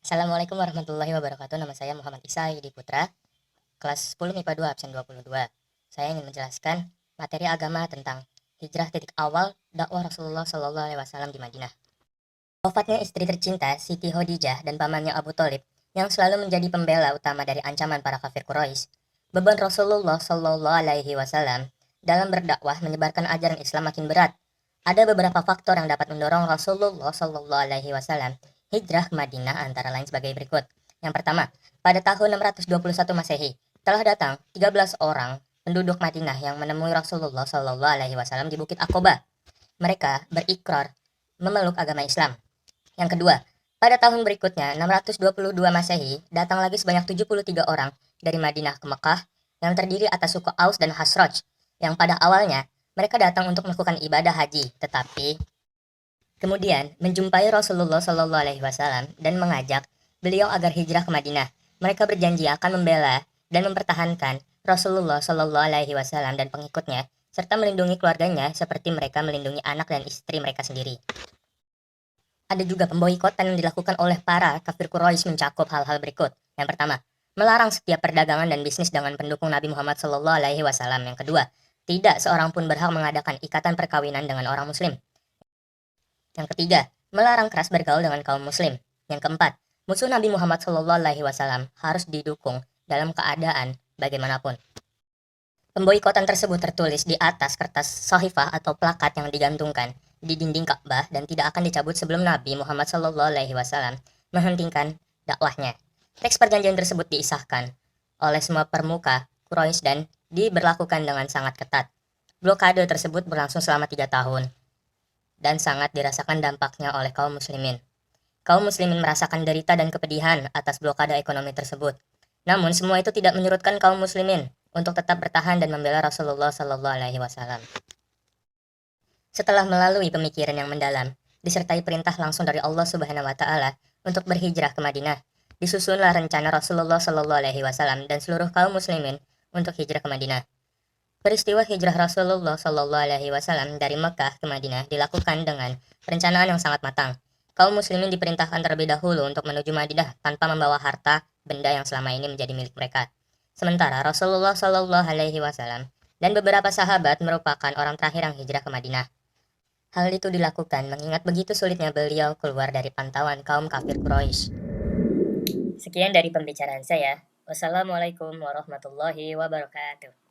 Assalamualaikum warahmatullahi wabarakatuh. Nama saya Muhammad Isa Yudi Putra, kelas 10 MIPA 2 absen 22. Saya ingin menjelaskan materi agama tentang hijrah titik awal dakwah Rasulullah Shallallahu Alaihi Wasallam di Madinah. Wafatnya istri tercinta Siti Khadijah dan pamannya Abu Thalib yang selalu menjadi pembela utama dari ancaman para kafir Quraisy, beban Rasulullah Shallallahu Alaihi Wasallam dalam berdakwah menyebarkan ajaran Islam makin berat. Ada beberapa faktor yang dapat mendorong Rasulullah Shallallahu Alaihi Wasallam hijrah ke Madinah antara lain sebagai berikut. Yang pertama, pada tahun 621 Masehi, telah datang 13 orang penduduk Madinah yang menemui Rasulullah Shallallahu Alaihi Wasallam di Bukit Aqobah. Mereka berikrar memeluk agama Islam. Yang kedua, pada tahun berikutnya, 622 Masehi, datang lagi sebanyak 73 orang dari Madinah ke Mekah yang terdiri atas suku Aus dan Khazraj, yang pada awalnya mereka datang untuk melakukan ibadah haji, tetapi kemudian menjumpai Rasulullah Shallallahu Alaihi Wasallam dan mengajak beliau agar hijrah ke Madinah. Mereka berjanji akan membela dan mempertahankan Rasulullah Shallallahu Alaihi Wasallam dan pengikutnya, serta melindungi keluarganya seperti mereka melindungi anak dan istri mereka sendiri. Ada juga pemboikotan yang dilakukan oleh para kafir Quraisy mencakup hal-hal berikut. Yang pertama, melarang setiap perdagangan dan bisnis dengan pendukung Nabi Muhammad Shallallahu Alaihi Wasallam. Yang kedua, tidak seorang pun berhak mengadakan ikatan perkawinan dengan orang Muslim. Yang ketiga, melarang keras bergaul dengan kaum Muslim. Yang keempat, musuh Nabi Muhammad Shallallahu Alaihi Wasallam harus didukung dalam keadaan bagaimanapun. Pemboikotan tersebut tertulis di atas kertas sahifah atau plakat yang digantungkan di dinding Ka'bah dan tidak akan dicabut sebelum Nabi Muhammad Shallallahu Alaihi Wasallam menghentikan dakwahnya. Teks perjanjian tersebut disahkan oleh semua permuka Quraisy dan diberlakukan dengan sangat ketat. Blokade tersebut berlangsung selama 3 tahun dan sangat dirasakan dampaknya oleh kaum muslimin. Kaum muslimin merasakan derita dan kepedihan atas blokade ekonomi tersebut. Namun semua itu tidak menyurutkan kaum muslimin untuk tetap bertahan dan membela Rasulullah Shallallahu Alaihi Wasallam. Setelah melalui pemikiran yang mendalam, disertai perintah langsung dari Allah Subhanahu wa Ta'ala untuk berhijrah ke Madinah, disusunlah rencana Rasulullah Shallallahu Alaihi Wasallam dan seluruh kaum muslimin untuk hijrah ke Madinah. Peristiwa hijrah Rasulullah Shallallahu Alaihi Wasallam dari Mekah ke Madinah dilakukan dengan perencanaan yang sangat matang. Kaum muslimin diperintahkan terlebih dahulu untuk menuju Madinah tanpa membawa harta benda yang selama ini menjadi milik mereka. Sementara Rasulullah Shallallahu Alaihi Wasallam dan beberapa sahabat merupakan orang terakhir yang hijrah ke Madinah. Hal itu dilakukan mengingat begitu sulitnya beliau keluar dari pantauan kaum kafir Quraisy. Sekian dari pembicaraan saya. Wassalamualaikum warahmatullahi wabarakatuh.